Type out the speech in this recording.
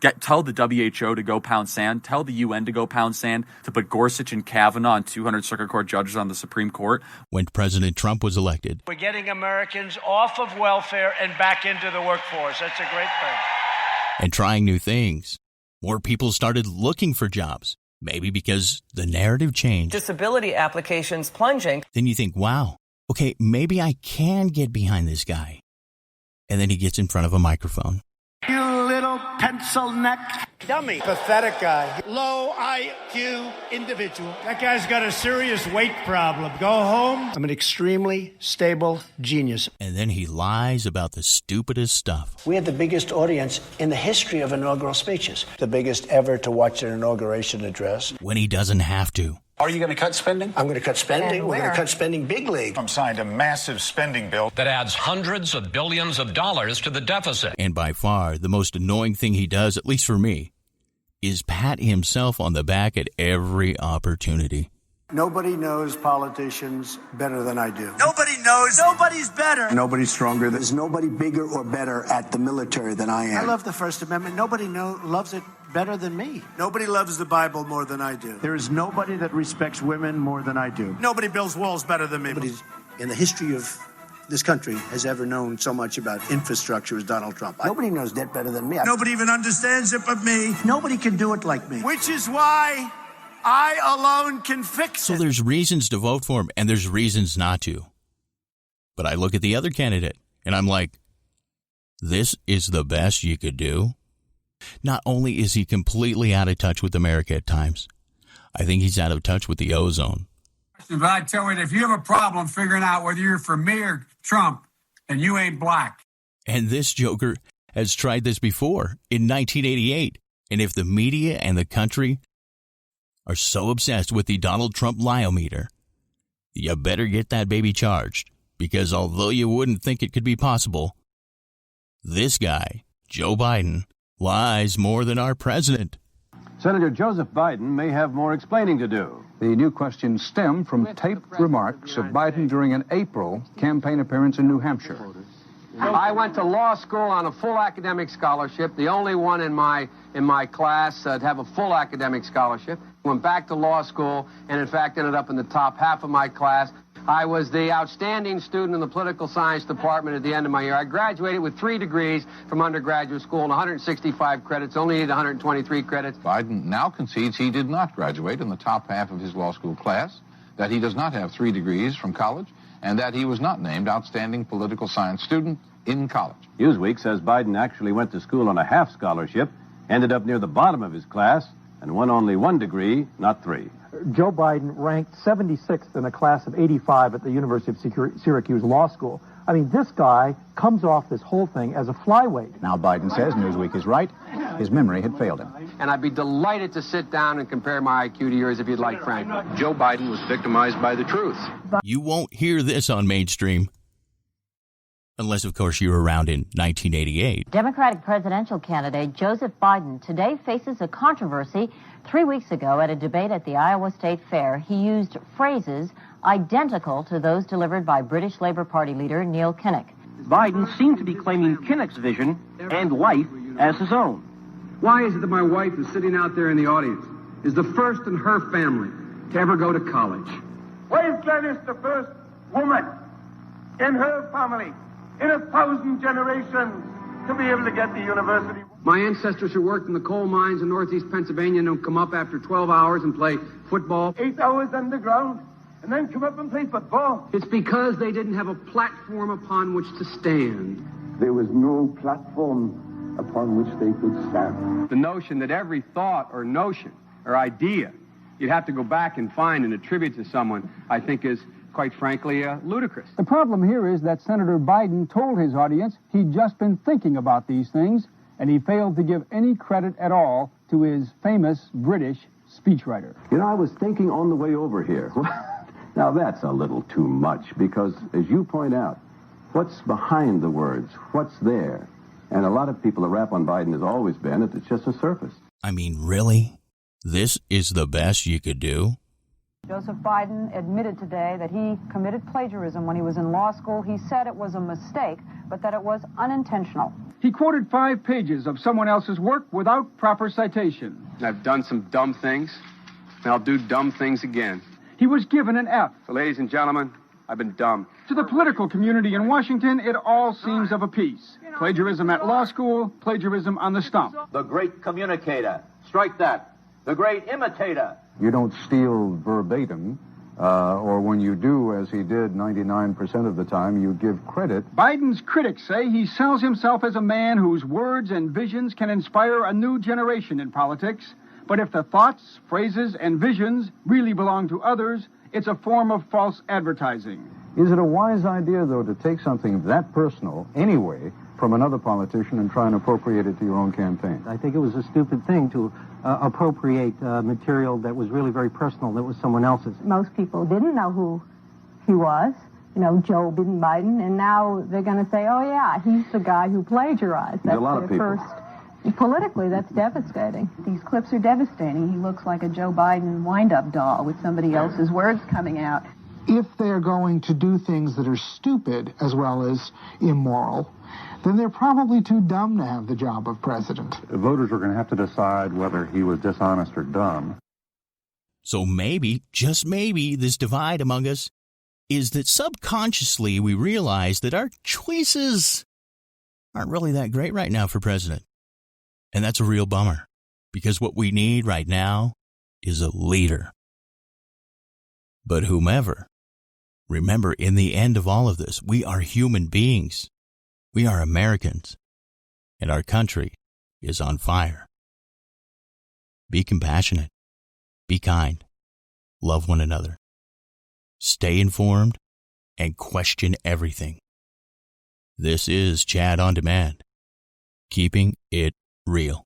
Tell the WHO to go pound sand. Tell the UN to go pound sand, to put Gorsuch and Kavanaugh and 200 Circuit Court judges on the Supreme Court. When President Trump was elected, we're getting Americans off of welfare and back into the workforce. That's a great thing. And trying new things. More people started looking for jobs, maybe because the narrative changed. Disability applications plunging. Then you think, wow, okay, maybe I can get behind this guy. And then he gets in front of a microphone. You little pencil neck dummy. Pathetic guy. Low IQ individual. That guy's got a serious weight problem. Go home. I'm an extremely stable genius. And then he lies about the stupidest stuff. We had the biggest audience in the history of inaugural speeches. The biggest ever to watch an inauguration address. When he doesn't have to. Are you going to cut spending? I'm going to cut spending. We're going to cut spending big league. Trump signed a massive spending bill that adds hundreds of billions of dollars to the deficit. And by far, the most annoying thing he does, at least for me, is pat himself on the back at every opportunity. Nobody knows politicians better than I do. Nobody knows. Nobody's better. Nobody's stronger. There's nobody bigger or better at the military than I am. I love the First Amendment. Nobody loves it better than me. Nobody loves the Bible more than I do. There is nobody that respects women more than I do. Nobody builds walls better than me. Nobody in the history of this country has ever known so much about infrastructure as Donald Trump. Nobody knows that better than me. Nobody even understands it but me. Nobody can do it like me. Which is why I alone can fix it. So there's reasons to vote for him, and there's reasons not to. But I look at the other candidate, and I'm like, this is the best you could do? Not only is he completely out of touch with America at times, I think he's out of touch with the ozone. But I tell you, if you have a problem figuring out whether you're for me or Trump, then you ain't black. And this joker has tried this before in 1988. And if the media and the country are so obsessed with the Donald Trump lie-o-meter, you better get that baby charged. Because although you wouldn't think it could be possible, this guy, Joe Biden, lies more than our president. Senator Joseph Biden may have more explaining to do. The new questions stem from taped remarks of Biden during an April campaign appearance in New Hampshire. I went to law school on a full academic scholarship, the only one in my class to have a full academic scholarship. Went back to law school and, in fact, ended up in the top half of my class. I was the outstanding student in the political science department at the end of my year. I graduated with 3 degrees from undergraduate school and 165 credits, only needed 123 credits. Biden now concedes he did not graduate in the top half of his law school class, that he does not have 3 degrees from college, and that he was not named outstanding political science student in college. Newsweek says Biden actually went to school on a half scholarship, ended up near the bottom of his class, and won only 1 degree, not 3. Joe Biden ranked 76th in a class of 85 at the University of Syracuse Law School. I mean, this guy comes off this whole thing as a flyweight. Now Biden says Newsweek is right. His memory had failed him. And I'd be delighted to sit down and compare my IQ to yours if you'd like, Frank. Joe Biden was victimized by the truth. You won't hear this on mainstream. Unless, of course, you were around in 1988. Democratic presidential candidate Joseph Biden today faces a controversy. 3 weeks ago, at a debate at the Iowa State Fair, he used phrases identical to those delivered by British Labour Party leader Neil Kinnock. Biden seemed to be claiming Kinnock's vision and life as his own. Why is it that my wife is sitting out there in the audience, is the first in her family to ever go to college? Why is Gladys the first woman in her family in 1,000 generations to be able to get to university? My ancestors who worked in the coal mines in northeast Pennsylvania don't come up after 12 hours and play football. 8 hours underground and then come up and play football. It's because they didn't have a platform upon which to stand. There was no platform upon which they could stand. The notion that every thought or notion or idea you'd have to go back and find and attribute to someone, I think is, quite frankly, ludicrous. The problem here is that Senator Biden told his audience he'd just been thinking about these things, and he failed to give any credit at all to his famous British speechwriter. You know, I was thinking on the way over here. Now, that's a little too much, because, as you point out, what's behind the words? What's there? And a lot of people, the rap on Biden has always been that it's just a surface. I mean, really? This is the best you could do? Joseph Biden admitted today that he committed plagiarism when he was in law school. He said it was a mistake, but that it was unintentional. He quoted 5 pages of someone else's work without proper citation. I've done some dumb things, and I'll do dumb things again. He was given an F. So, ladies and gentlemen, I've been dumb. To the political community in Washington, it all seems of a piece. Plagiarism at law school, plagiarism on the stump. The great communicator. Strike that. The great imitator. You don't steal verbatim, or when you do, as he did 99% of the time, you give credit. Biden's critics say he sells himself as a man whose words and visions can inspire a new generation in politics. But if the thoughts, phrases, and visions really belong to others, it's a form of false advertising. Is it a wise idea, though, to take something that personal, anyway, from another politician and try and appropriate it to your own campaign? I think it was a stupid thing to appropriate material that was really very personal, that was someone else's. Most people didn't know who he was, Joe Biden, and now they're going to say, oh, yeah, he's the guy who plagiarized. That's a lot of people. Politically, that's devastating. These clips are devastating. He looks like a Joe Biden wind-up doll with somebody else's words coming out. If they're going to do things that are stupid as well as immoral, then they're probably too dumb to have the job of president. Voters are going to have to decide whether he was dishonest or dumb. So maybe, just maybe, this divide among us is that subconsciously we realize that our choices aren't really that great right now for president. And that's a real bummer, because what we need right now is a leader. But whomever, remember, in the end of all of this, we are human beings. We are Americans, and our country is on fire. Be compassionate. Be kind. Love one another. Stay informed and question everything. This is Chad On Demand, keeping it real.